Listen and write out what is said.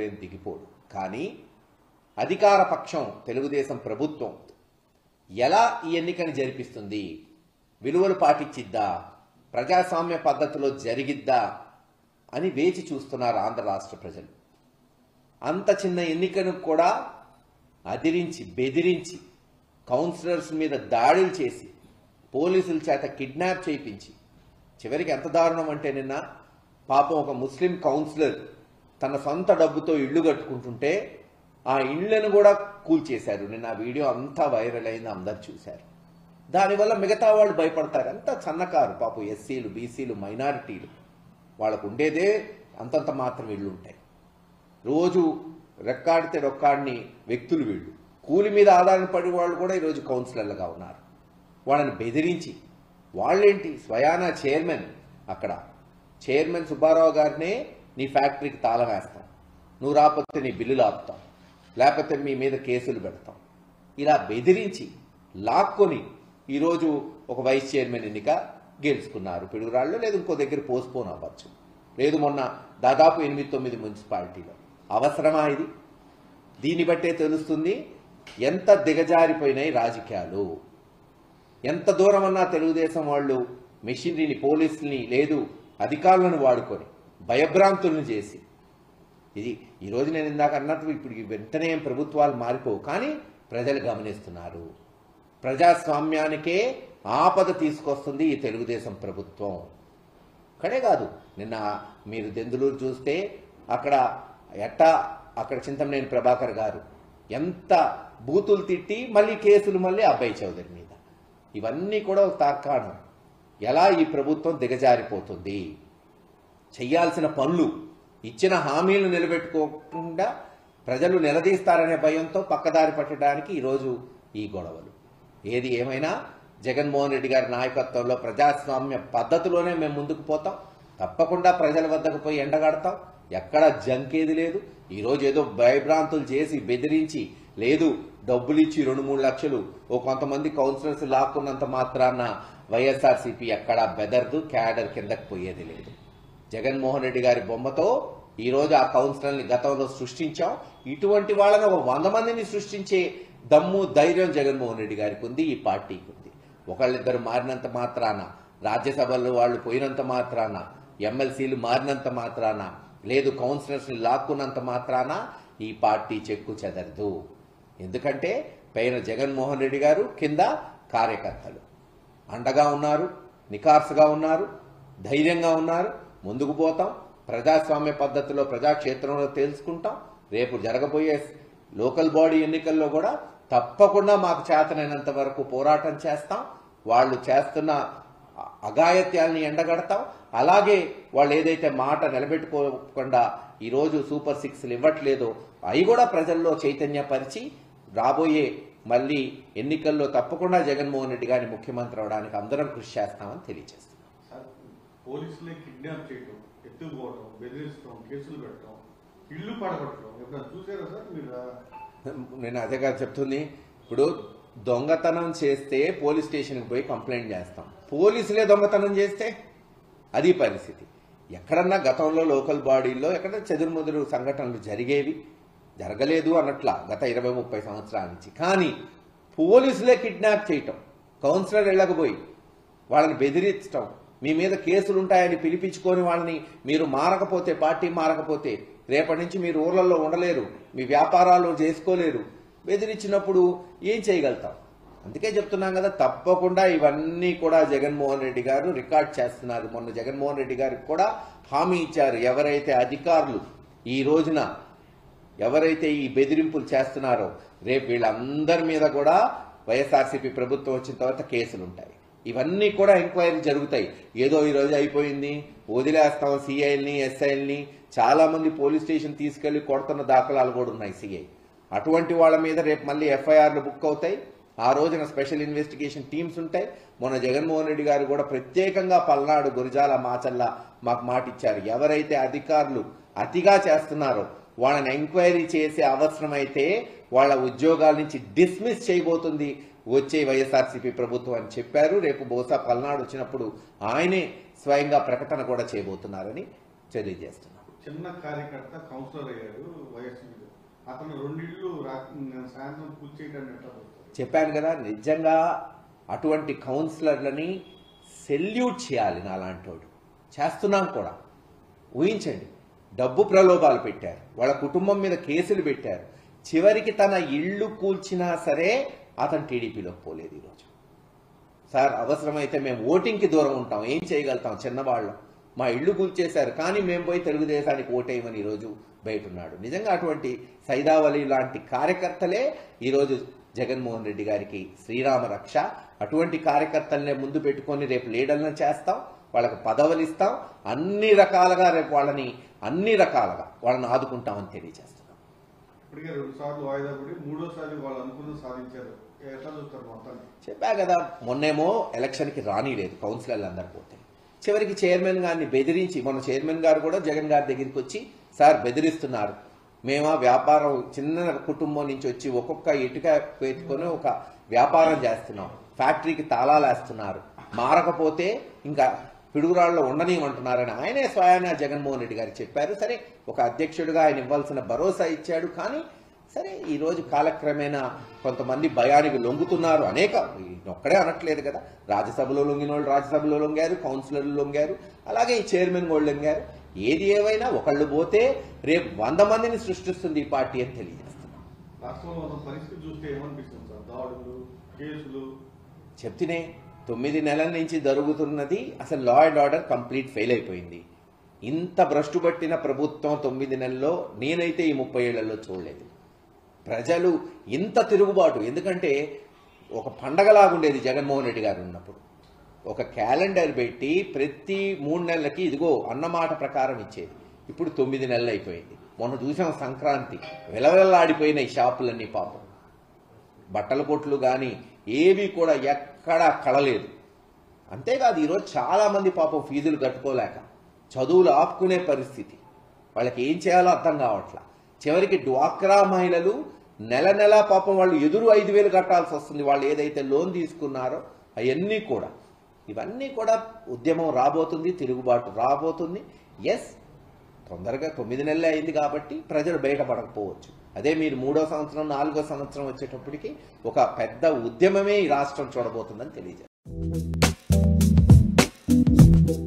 ముఖ్యమంత్రి దిగిపోడు. కానీ అధికార పక్షం తెలుగుదేశం ప్రభుత్వం ఎలా ఈ ఎన్నికను జరిపిస్తుంది, విలువలు పాటించిద్దా, ప్రజాస్వామ్య పద్ధతిలో జరిగిద్దా అని వేచి చూస్తున్నారు ఆంధ్ర రాష్ట్ర ప్రజలు. అంత చిన్న ఎన్నికను కూడా అదిరించి బెదిరించి కౌన్సిలర్స్ మీద దాడులు చేసి పోలీసుల చేత కిడ్నాప్ చేయించి చివరికి ఎంత దారుణం అంటే నిన్న పాపం ఒక ముస్లిం కౌన్సిలర్ తన సొంత డబ్బుతో ఇళ్లు కట్టుకుంటుంటే ఆ ఇళ్లను కూడా కూల్చేశారు. నిన్న ఆ వీడియో అంతా వైరల్ అయింది, అందరు చూశారు. దానివల్ల మిగతా వాళ్ళు భయపడతారు. అంతా సన్నకారు పాపం ఎస్సీలు, బీసీలు, మైనారిటీలు, వాళ్ళకు ఉండేదే అంతంత మాత్రం ఇళ్ళు ఉంటాయి. రోజు రెక్కాడితే రొక్కాడిని వ్యక్తులు వీళ్ళు. కూలి మీద ఆధారపడి వాళ్ళు కూడా ఈరోజు కౌన్సిలర్లుగా ఉన్నారు. వాళ్ళని బెదిరించి వాళ్ళేంటి స్వయానా చైర్మన్, అక్కడ చైర్మన్ సుబ్బారావు గారినే నీ ఫ్యాక్టరీకి తాళం వేస్తాం, నువ్వు రాకపోతే నీ బిల్లులు ఆపుతాం, లేకపోతే మీ మీద కేసులు పెడతాం, ఇలా బెదిరించి లాక్కొని ఈరోజు ఒక వైస్ చైర్మన్ ఎన్నిక గెలుచుకున్నారు. పిడుగురాళ్ళు లేదు ఇంకో దగ్గర పోస్ట్పోన్ అవ్వచ్చు, లేదు మొన్న దాదాపు 8-9 మున్సిపాలిటీలో. అవసరమా ఇది? దీన్ని బట్టే తెలుస్తుంది ఎంత దిగజారిపోయినాయి రాజకీయాలు. ఎంత దూరం అన్నా తెలుగుదేశం వాళ్ళు మెషినరీని, పోలీసుల్ని, లేదు అధికారులను వాడుకొని భయభ్రాంతులను చేసి ఇది ఈరోజు నేను ఇందాక అన్నట్టు ఇప్పుడు వెంటనే ప్రభుత్వాలు మారిపోవు, కానీ ప్రజలు గమనిస్తున్నారు. ప్రజాస్వామ్యానికే ఆపద తీసుకొస్తుంది ఈ తెలుగుదేశం ప్రభుత్వం. అక్కడే కాదు, నిన్న మీరు దెందులూరు చూస్తే అక్కడ చింతమనేని ప్రభాకర్ గారు ఎంత బూతులు తిట్టి మళ్ళీ కేసులు మళ్ళీ అబ్బాయి చౌదరి మీద. ఇవన్నీ కూడా ఒక తార్కాణం ఎలా ఈ ప్రభుత్వం దిగజారిపోతుంది. చెయ్యాల్సిన పనులు, ఇచ్చిన హామీలు నిలబెట్టుకోకుండా ప్రజలు నిలదీస్తారనే భయంతో పక్కదారి పట్టడానికి ఈరోజు ఈ గొడవలు. ఏది ఏమైనా జగన్మోహన్ రెడ్డి గారి నాయకత్వంలో ప్రజాస్వామ్య పద్ధతిలోనే మేము ముందుకు పోతాం. తప్పకుండా ప్రజల వద్దకు పోయి ఎండగడతాం. ఎక్కడ జంకేది లేదు. ఈరోజు ఏదో భయభ్రాంతులు చేసి బెదిరించి, లేదు డబ్బులు ఇచ్చి 2-3 లక్షలు కొంతమంది కౌన్సిలర్స్ లాక్కున్నంత మాత్రాన వైఎస్ఆర్సీపీ ఎక్కడా బెదర్దు, క్యాడర్ కిందకు పోయేది లేదు. జగన్మోహన్ రెడ్డి గారి బొమ్మతో ఈరోజు ఆ కౌన్సిలర్ని గతంలో సృష్టించాం. ఇటువంటి వాళ్ళని 100 మందిని సృష్టించే దమ్ము, ధైర్యం జగన్మోహన్ రెడ్డి గారికి ఉంది, ఈ పార్టీకి ఉంది. ఒకళ్ళిద్దరు మారినంత మాత్రాన, రాజ్యసభలో వాళ్ళు పోయినంత మాత్రాన, ఎమ్మెల్సీలు మారినంత మాత్రాన, లేదు కౌన్సిలర్స్ని లాక్కున్నంత మాత్రాన ఈ పార్టీ చెక్కు చెదరదు. ఎందుకంటే పైన జగన్మోహన్ రెడ్డి గారు, కింద కార్యకర్తలు అండగా ఉన్నారు, నికార్సుగా ఉన్నారు, ధైర్యంగా ఉన్నారు. ముందుకు పోతాం. ప్రజాస్వామ్య పద్ధతిలో ప్రజాక్షేత్రంలో తెలుసుకుంటాం. రేపు జరగబోయే లోకల్ బాడీ ఎన్నికల్లో కూడా తప్పకుండా మాకు చేతనైనంత వరకు పోరాటం చేస్తాం. వాళ్ళు చేస్తున్న అఘాయిత్యాల్ని ఎండగడతాం. అలాగే వాళ్ళు ఏదైతే మాట నిలబెట్టుకోకుండా ఈరోజు సూపర్ 6లు ఇవ్వట్లేదో అవి కూడా ప్రజల్లో చైతన్యపరిచి రాబోయే మళ్ళీ ఎన్నికల్లో తప్పకుండా జగన్మోహన్ రెడ్డి గారిని ముఖ్యమంత్రి అవడానికి అందరం కృషి చేస్తామని తెలియజేస్తున్నాం. పోలీసులే కిడ్నాప్ చేయడం, ఎత్తుకుపోవడం, బెదిరించడం, కేసులు పెట్టడం, ఇల్లు పడగొట్టడం ఎప్పుడైనా చూసారా సార్ మీరు? నేను అదే గారు చెప్తుంది. ఇప్పుడు దొంగతనం చేస్తే పోలీస్ స్టేషన్కి పోయి కంప్లైంట్ చేస్తాం. పోలీసులే దొంగతనం చేస్తే అది పరిస్థితి. ఎక్కడన్నా గతంలో లోకల్ బాడీల్లో ఎక్కడ చెదురుముదురు సంఘటనలు జరిగేవి, జరగలేదు అన్నట్లా గత 20-30 సంవత్సరాల నుంచి. కానీ పోలీసులే కిడ్నాప్ చేయటం, కౌన్సిలర్ ఇళ్లకపోయి వాళ్ళని బెదిరించడం, మీ మీద కేసులు ఉంటాయని పిలిపించుకొని వాళ్ళని మీరు మారకపోతే, పార్టీ మారకపోతే రేపటి నుంచి మీరు ఊర్లలో ఉండలేరు, మీ వ్యాపారాలు చేసుకోలేరు, బెదిరించినప్పుడు ఏం చేయగలుగుతాం? అందుకే చెప్తున్నాం కదా, తప్పకుండా ఇవన్నీ కూడా జగన్మోహన్ రెడ్డి గారు రికార్డ్ చేస్తున్నారు. మొన్న జగన్మోహన్ రెడ్డి గారికి కూడా హామీ ఇచ్చారు. ఎవరైతే అధికారులు ఈ రోజున ఎవరైతే ఈ బెదిరింపులు చేస్తున్నారో రేపు వీళ్ళందరి మీద కూడా వైఎస్ఆర్సీపీ ప్రభుత్వం వచ్చిన తర్వాత కేసులు ఉంటాయి. ఇవన్నీ కూడా ఎంక్వైరీ జరుగుతాయి. ఏదో ఈరోజు అయిపోయింది వదిలేస్తాం సిఐల్ని, ఎస్ఐల్ని, చాలా మంది పోలీస్ స్టేషన్ తీసుకెళ్లి కొడుతున్న దాఖలాలు కూడా ఉన్నాయి సిఐ. అటువంటి వాళ్ళ మీద రేపు మళ్ళీ ఎఫ్ఐఆర్లు బుక్ అవుతాయి. ఆ రోజున స్పెషల్ ఇన్వెస్టిగేషన్ టీమ్స్ ఉంటాయి. మొన్న జగన్మోహన్ రెడ్డి గారు కూడా ప్రత్యేకంగా పల్నాడు, గురజాల, మాచల్ల మాకు మాట ఇచ్చారు. ఎవరైతే అధికారులు అతిగా చేస్తున్నారో వాళ్ళని ఎంక్వైరీ చేసే అవసరమైతే వాళ్ళ ఉద్యోగాల నుంచి డిస్మిస్ చేయబోతుంది వచ్చే వైఎస్ఆర్సీపీ ప్రభుత్వం అని చెప్పారు. రేపు బహుశా పల్నాడు వచ్చినప్పుడు ఆయనే స్వయంగా ప్రకటన కూడా చేయబోతున్నారని తెలియజేస్తున్నారు. చిన్న కార్యకర్త కౌన్సిలర్ అయ్యాడు వైఎస్పీ, అతను 2 ఇళ్ళు సాయంత్రం పూర్తి చేయడానికి ఎట్లా చూస్తారు? చెప్పాను కదా, నిజంగా అటువంటి కౌన్సిలర్లని సెల్యూట్ చేయాలి. నాలాంటోడు చేస్తున్నాం కూడా. ఊహించండి, డబ్బు ప్రలోభాలు పెట్టారు, వాళ్ళ కుటుంబం మీద కేసులు పెట్టారు, చివరికి తన ఇళ్ళు కూల్చినా సరే అతను టీడీపీలోకి పోలేదు. ఈరోజు సార్ అవసరమైతే మేము ఓటింగ్కి దూరం ఉంటాం, ఏం చేయగలుగుతాం, చిన్నవాళ్ళం, మా ఇళ్ళు కూల్చేశారు కానీ మేము పోయి తెలుగుదేశానికి ఓటేయమని ఈరోజు బయట ఉన్నాడు. నిజంగా అటువంటి సైదావలి లాంటి కార్యకర్తలే ఈరోజు జగన్మోహన్ రెడ్డి గారికి శ్రీరామ రక్ష. అటువంటి కార్యకర్తలనే ముందు పెట్టుకొని రేపు లీడర్లను చేస్తాం, వాళ్ళకి పదవులు ఇస్తాం, అన్ని రకాలుగా రేపు అన్ని రకాలుగా వాళ్ళని ఆదుకుంటామని తెలియజేస్తున్నాం. ఇప్పటికే 2 సార్లు వాయిదా పడి 3వ సారి వాళ్ళు అనుకున్నది సాధించారు. ఎట్లా చూస్తారు మొత్తాన్ని? చెప్పా కదా, మొన్నేమో ఎలక్షన్కి రానిలేదు కౌన్సిలర్లు అందరు పోతే, చివరికి చైర్మన్ గారిని బెదిరించి, మన చైర్మన్ గారు కూడా జగన్ గారి దగ్గరికి వచ్చి సార్ బెదిరిస్తున్నారు, మేము వ్యాపారం చిన్న కుటుంబం నుంచి వచ్చి ఒక్కొక్క ఇటుక పెట్టుకొని ఒక వ్యాపారం చేస్తున్నాం, ఫ్యాక్టరీకి తాళాలు వేస్తున్నారు, మారకపోతే ఇంకా పిడుగురాళ్ళలో ఉండనివ్వమంటున్నారని ఆయనే స్వయాన జగన్మోహన్ రెడ్డి గారు చెప్పారు. సరే, ఒక అధ్యక్షుడిగా ఆయన ఇవ్వాల్సిన భరోసా ఇచ్చాడు. కానీ సరే, ఈరోజు కాలక్రమేణా కొంతమంది భయానికి లొంగుతున్నారు. ఒక్కడే అనట్లేదు కదా, రాజ్యసభలో లొంగిన వాళ్ళు రాజ్యసభలో లొంగారు, కౌన్సిలర్లు లొంగారు, అలాగే ఈ చైర్మన్ వాళ్ళు లొంగారు. ఏది ఏవైనా ఒకళ్ళు పోతే రేపు 100 మందిని సృష్టిస్తుంది ఈ పార్టీ అని తెలియజేస్తున్నాం. రాష్ట్రంలో పరిస్థితి చూస్తే ఏమనిపిస్తుంది సార్? దాడులు, కేసులు చెప్తేనే 9 నెలల నుంచి జరుగుతున్నది. అసలు law and order complete fail అయిపోయింది. ఇంత భ్రష్టు పట్టిన ప్రభుత్వం 9 నెలల్లో నేనైతే ఈ 30 ఏళ్లలో చూడలేదు. ప్రజలు ఇంత తిరుగుబాటు, ఎందుకంటే ఒక పండగలాగుండేది జగన్మోహన్ రెడ్డి గారు ఉన్నప్పుడు. ఒక క్యాలెండర్ పెట్టి ప్రతి 3 నెలలకి ఇదిగో అన్నమాట ప్రకారం ఇచ్చేది. ఇప్పుడు 9 నెలలు అయిపోయింది. మొన్న చూసాం సంక్రాంతి, వెలవెల్లాడిపోయిన ఈ షాపులన్నీ పాపం. బట్టల కొట్లు కానీ ఏవి కూడా ఎక్కడా కళలేదు. అంతేకాదు ఈరోజు చాలామంది పాపం ఫీజులు కట్టుకోలేక చదువులు ఆపుకునే పరిస్థితి, వాళ్ళకి ఏం చేయాలో అర్థం కావట్లా. చివరికి డ్వాక్రా మహిళలు నెల నెల పాపం వాళ్ళు ఎదురు 5,000 కట్టాల్సి వస్తుంది. వాళ్ళు ఏదైతే లోన్ తీసుకున్నారో అవన్నీ కూడా, ఇవన్నీ కూడా ఉద్యమం రాబోతుంది, తిరుగుబాటు రాబోతుంది. ఎస్, తొందరగా 9 నెలలే అయింది కాబట్టి ప్రజలు బయటపడకపోవచ్చు. అదే మీరు 3వ సంవత్సరం 4వ సంవత్సరం వచ్చేటప్పటికి ఒక పెద్ద ఉద్యమమే ఈ రాష్ట్రం చూడబోతుందని తెలియజేస్తారు.